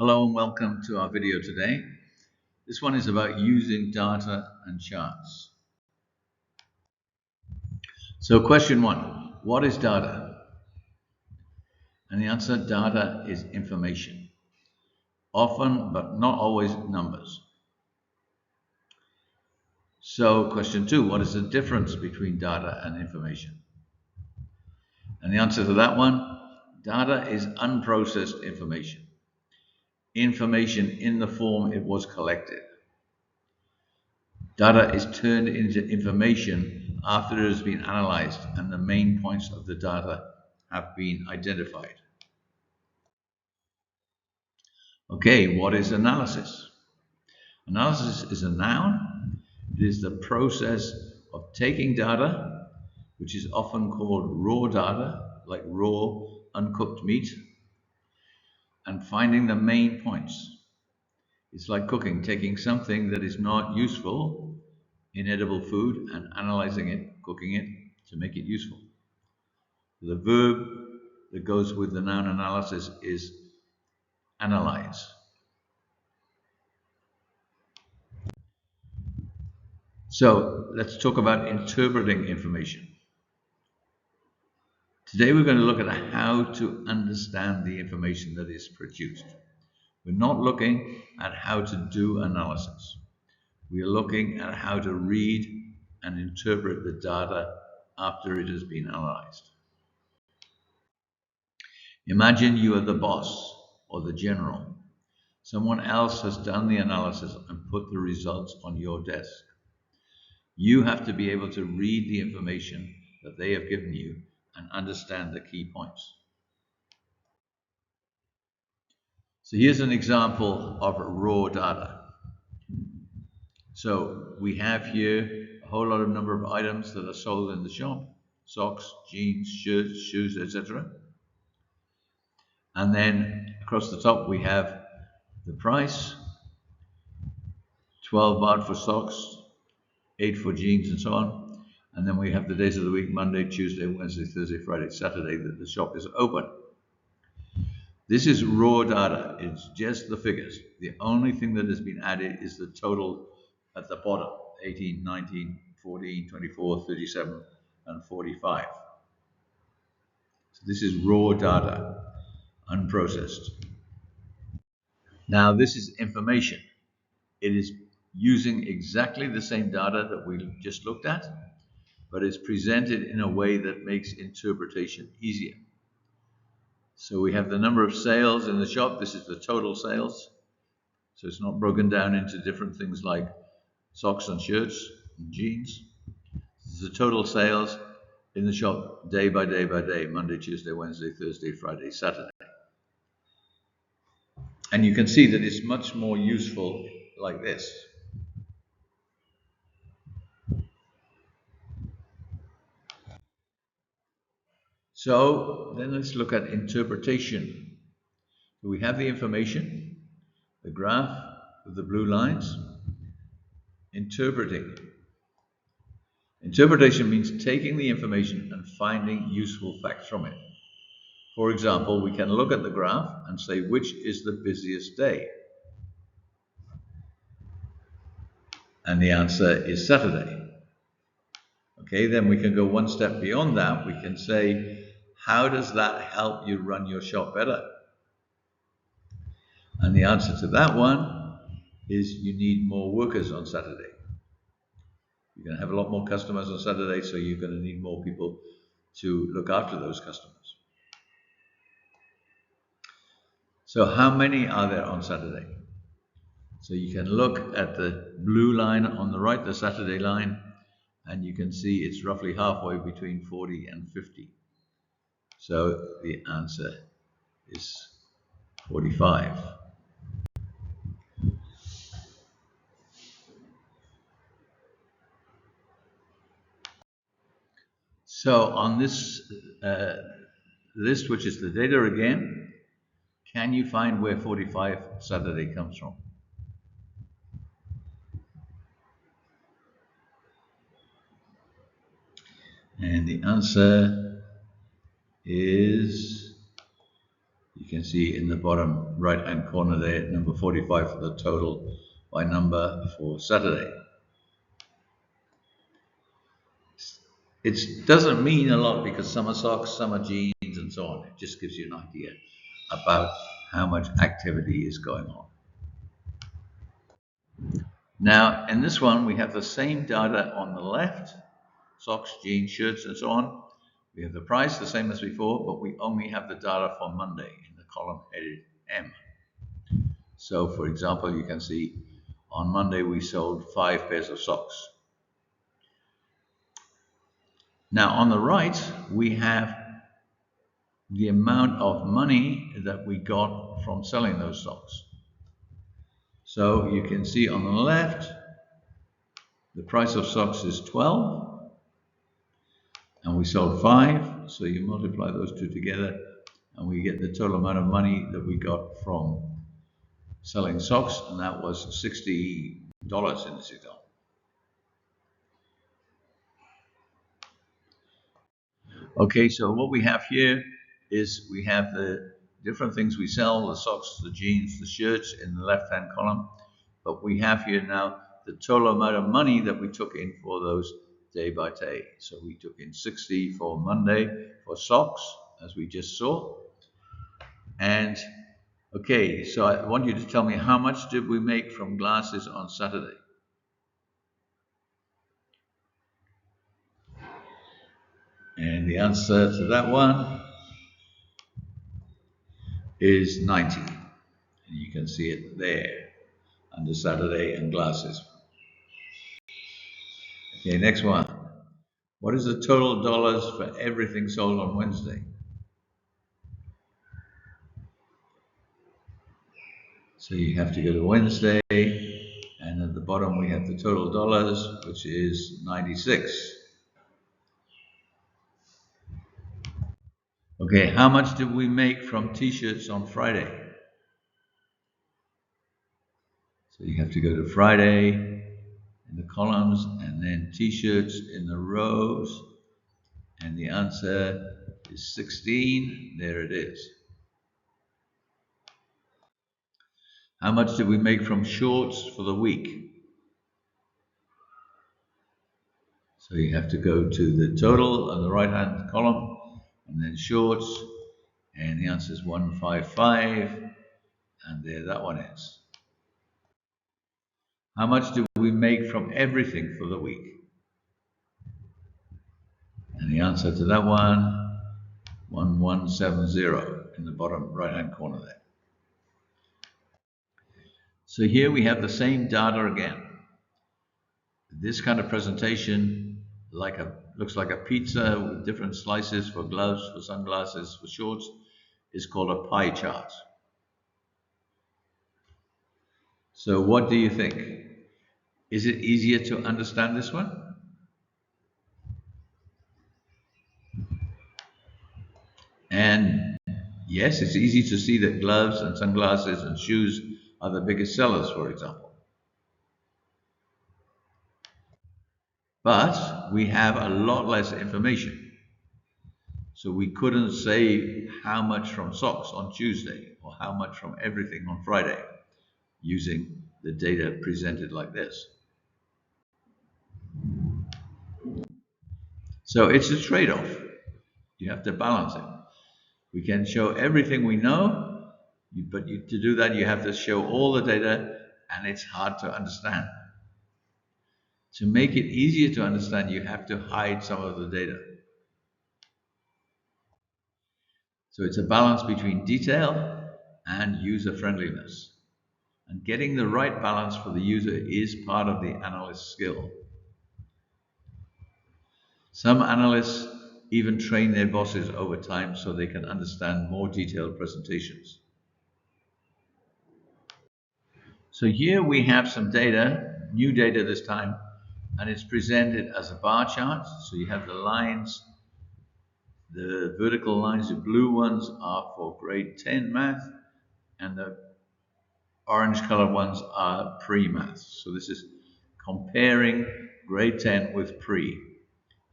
Hello and welcome to our video today. This one is about using data and charts. So question one, what is data? And the answer, data is information. Often, but not always, numbers. So question two, what is the difference between data and information? And the answer to that one, data is unprocessed information. Information in the form it was collected. Data is turned into information after it has been analyzed and the main points of the data have been identified. Okay, what is analysis? Analysis is a noun. It is the process of taking data, which is often called raw data, like raw, uncooked meat, and finding the main points. It's like cooking, taking something that is not useful, inedible food, and analyzing it, cooking it to make it useful. The verb that goes with the noun analysis is analyze. So let's talk about interpreting information. Today we're going to look at how to understand the information that is produced. We're not looking at how to do analysis. We are looking at how to read and interpret the data after it has been analyzed. Imagine you are the boss or the general. Someone else has done the analysis and put the results on your desk. You have to be able to read the information that they have given you and understand the key points. So here's an example of raw data. So we have here a whole lot of number of items that are sold in the shop: socks, jeans, shirts, shoes, etc. And then across the top we have the price, 12 baht for socks, 8 for jeans, and so on. And then we have the days of the week: Monday, Tuesday, Wednesday, Thursday, Friday, Saturday, that the shop is open. This is raw data. It's just the figures. The only thing that has been added is the total at the bottom: 18, 19, 14, 24, 37, and 45. So this is raw data, unprocessed. Now this is information. It is using exactly the same data that we just looked at, but it's presented in a way that makes interpretation easier. So we have the number of sales in the shop. This is the total sales. So it's not broken down into different things like socks and shirts and jeans. This is the total sales in the shop day by day by day: Monday, Tuesday, Wednesday, Thursday, Friday, Saturday. And you can see that it's much more useful like this. So then let's look at interpretation. So we have the information, the graph with the blue lines. Interpreting. Interpretation means taking the information and finding useful facts from it. For example, we can look at the graph and say which is the busiest day. And the answer is Saturday. Okay, then we can go one step beyond that. We can say, how does that help you run your shop better? And the answer to that one is you need more workers on Saturday. You're going to have a lot more customers on Saturday, so you're going to need more people to look after those customers. So how many are there on Saturday? So you can look at the blue line on the right, the Saturday line, and you can see it's roughly halfway between 40 and 50. So the answer is 45. So on this list, which is the data again, can you find where 45 Saturday comes from? And the answer is, you can see in the bottom right hand corner there, number 45 for the total by number for Saturday. It doesn't mean a lot because some are socks, some are jeans, and so on. It just gives you an idea about how much activity is going on. Now, in this one, we have the same data on the left, socks, jeans, shirts, and so on. We have the price, the same as before, but we only have the data for Monday in the column headed M. So, for example, you can see on Monday we sold 5 pairs of socks. Now, on the right, we have the amount of money that we got from selling those socks. So you can see on the left, the price of socks is 12, and we sold 5. So you multiply those two together, and we get the total amount of money that we got from selling socks, and that was $60 in this example. Okay, so what we have here is we have the different things we sell, the socks, the jeans, the shirts in the left-hand column, but we have here now the total amount of money that we took in for those day by day. So we took in 60 for Monday for socks, as we just saw. And okay, so I want you to tell me, how much did we make from glasses on Saturday? And the answer to that one is 90. And you can see it there under Saturday and glasses. Okay, next one. What is the total dollars for everything sold on Wednesday? So you have to go to Wednesday, and at the bottom we have the total dollars, which is 96. Okay, how much did we make from t-shirts on Friday? So you have to go to Friday in the columns and then t-shirts in the rows, and the answer is 16. There it is. How much did we make from shorts for the week? So you have to go to the total on the right hand column and then shorts, and the answer is 155, and there that one is. How much do we make from everything for the week? And the answer to that one, 1170 in the bottom right hand corner there. So here we have the same data again. This kind of presentation looks like a pizza with different slices for gloves, for sunglasses, for shorts, is called a pie chart. So what do you think? Is it easier to understand this one? And yes, it's easy to see that gloves and sunglasses and shoes are the biggest sellers, for example. But we have a lot less information. So we couldn't say how much from socks on Tuesday or how much from everything on Friday using the data presented like this. So it's a trade-off. You have to balance it. We can show everything we know, but to do that, you have to show all the data, and it's hard to understand. To make it easier to understand, you have to hide some of the data. So it's a balance between detail and user-friendliness. And getting the right balance for the user is part of the analyst's skill. Some analysts even train their bosses over time so they can understand more detailed presentations. So here we have some data, new data this time, and it's presented as a bar chart. So you have the lines, the vertical lines, the blue ones are for grade 10 math, and the orange colored ones are pre-math. So this is comparing grade 10 with pre.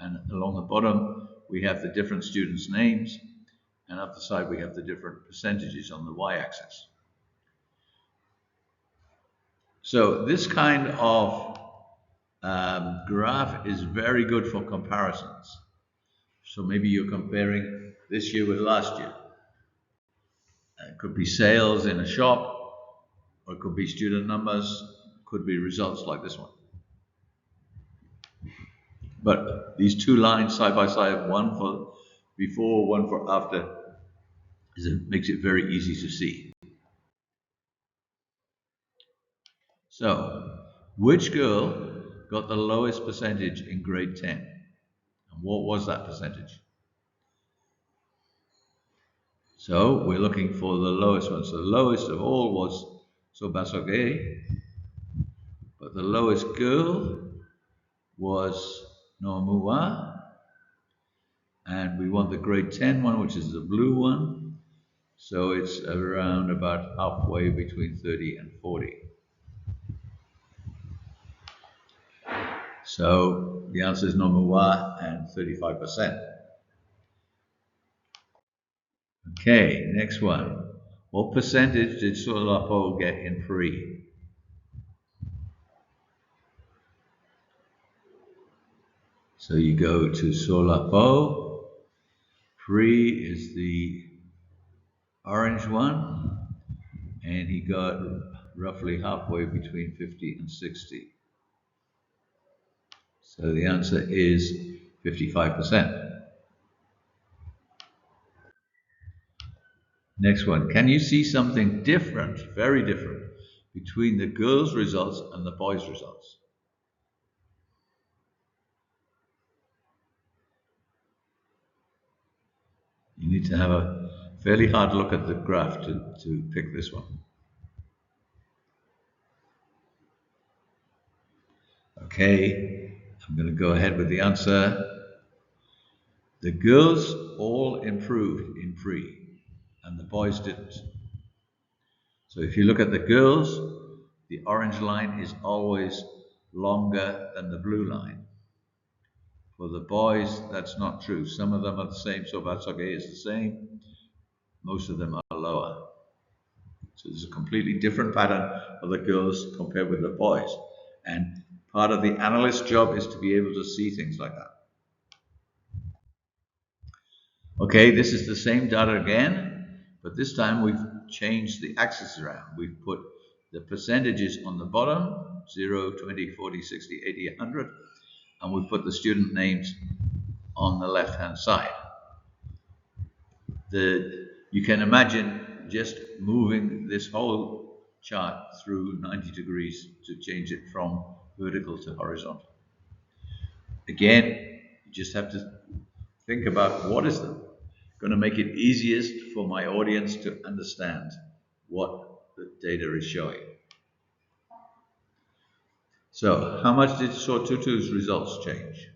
And along the bottom, we have the different students' names, and up the side we have the different percentages on the y-axis. So this kind of graph is very good for comparisons. So maybe you're comparing this year with last year. It could be sales in a shop, or it could be student numbers, could be results like this one. But these two lines side by side, one for before, one for after, makes it very easy to see. So, which girl got the lowest percentage in grade 10? And what was that percentage? So, we're looking for the lowest one. So, the lowest of all was Sobasoge, but the lowest girl was Nomua, and we want the grade 10 one, which is the blue one. So it's around about halfway between 30 and 40. So the answer is Nomua and 35%. Okay, next one. What percentage did Solapo get in pre? So you go to Solapo. Pre is the orange one, and he got roughly halfway between 50 and 60. So the answer is 55%. Next one. Can you see something different, very different, between the girls' results and the boys' results? You need to have a fairly hard look at the graph to pick this one. Okay, I'm going to go ahead with the answer. The girls all improved in pre, and the boys didn't. So if you look at the girls, the orange line is always longer than the blue line. For the boys, that's not true. Some of them are the same, so Batsoge is the same. Most of them are lower. So there's a completely different pattern of the girls compared with the boys. And part of the analyst's job is to be able to see things like that. Okay, this is the same data again, but this time we've changed the axis around. We've put the percentages on the bottom, 0, 20, 40, 60, 80, 100, and we put the student names on the left-hand side. You can imagine just moving this whole chart through 90 degrees to change it from vertical to horizontal. Again, you just have to think about what is going to make it easiest for my audience to understand what the data is showing. So, how much did Sortutu's results change?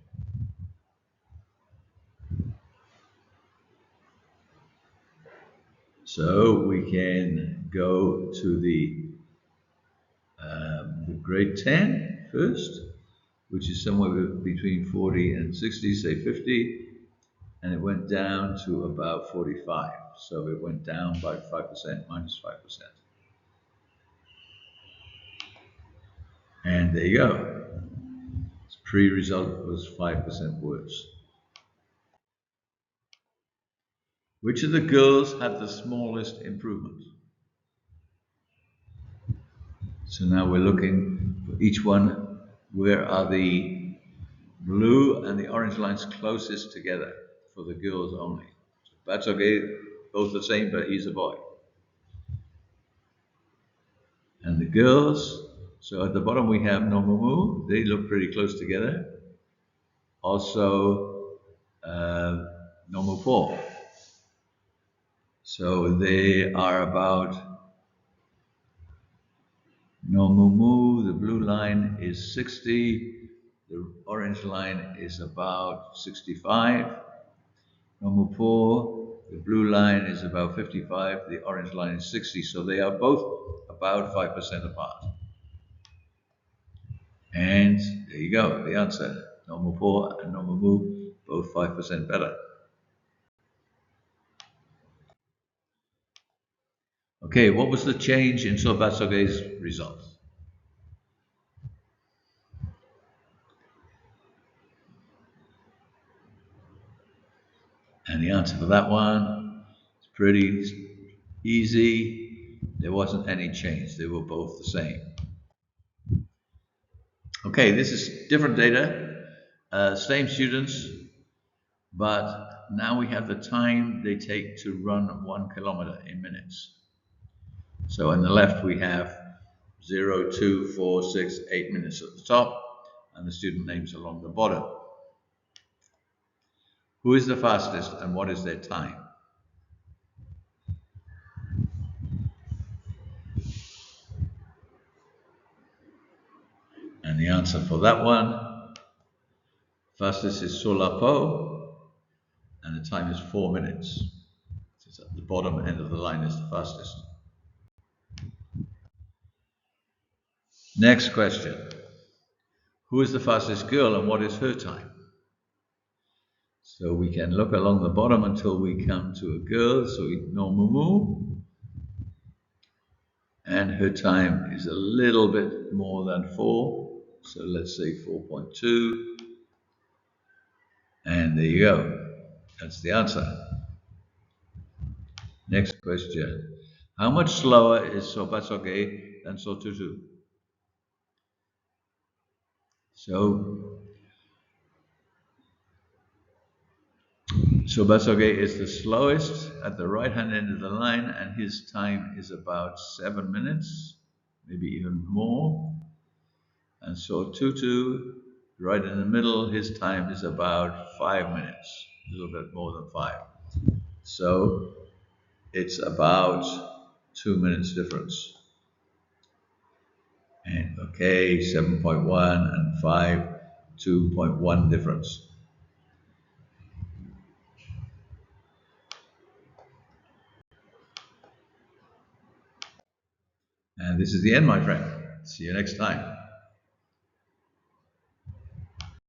So we can go to the grade 10 first, which is somewhere between 40 and 60, say 50, and it went down to about 45. So it went down by 5%, minus 5%. And there you go. Its pre-result was 5% worse. Which of the girls had the smallest improvement? So now we're looking for each one. Where are the blue and the orange lines closest together for the girls only? So that's okay, both the same, but he's a boy. And the girls, so at the bottom we have Nomumu, they look pretty close together. Also, Nomupo. So they are about, Nomumu, the blue line is 60, the orange line is about 65. Nomupo, the blue line is about 55, the orange line is 60, so they are both about 5% apart. And there you go, the answer. Nomupo and Nomumu, both 5% better. Okay, what was the change in Sobatsoge's results? And the answer for that one is pretty easy. There wasn't any change. They were both the same. Okay, this is different data, same students, but now we have the time they take to run 1 kilometer in minutes. So on the left we have 0, 2, 4, 6, 8 minutes at the top, and the student names along the bottom. Who is the fastest and what is their time? And the answer for that one, fastest is Solapo, and the time is 4 minutes. So at the bottom end of the line is the fastest. Next question. Who is the fastest girl and what is her time? So we can look along the bottom until we come to a girl, so we know Mumu. And her time is a little bit more than 4, so let's say 4.2. And there you go. That's the answer. Next question. How much slower is Sobatsoge than Sotutu? So Sobatsoge is the slowest at the right-hand end of the line, and his time is about 7 minutes, maybe even more. And Sotutu, right in the middle, his time is about 5 minutes, a little bit more than 5. So it's about 2 minutes difference. And okay, 7.1 and 5, 2.1 difference. And this is the end, my friend. See you next time.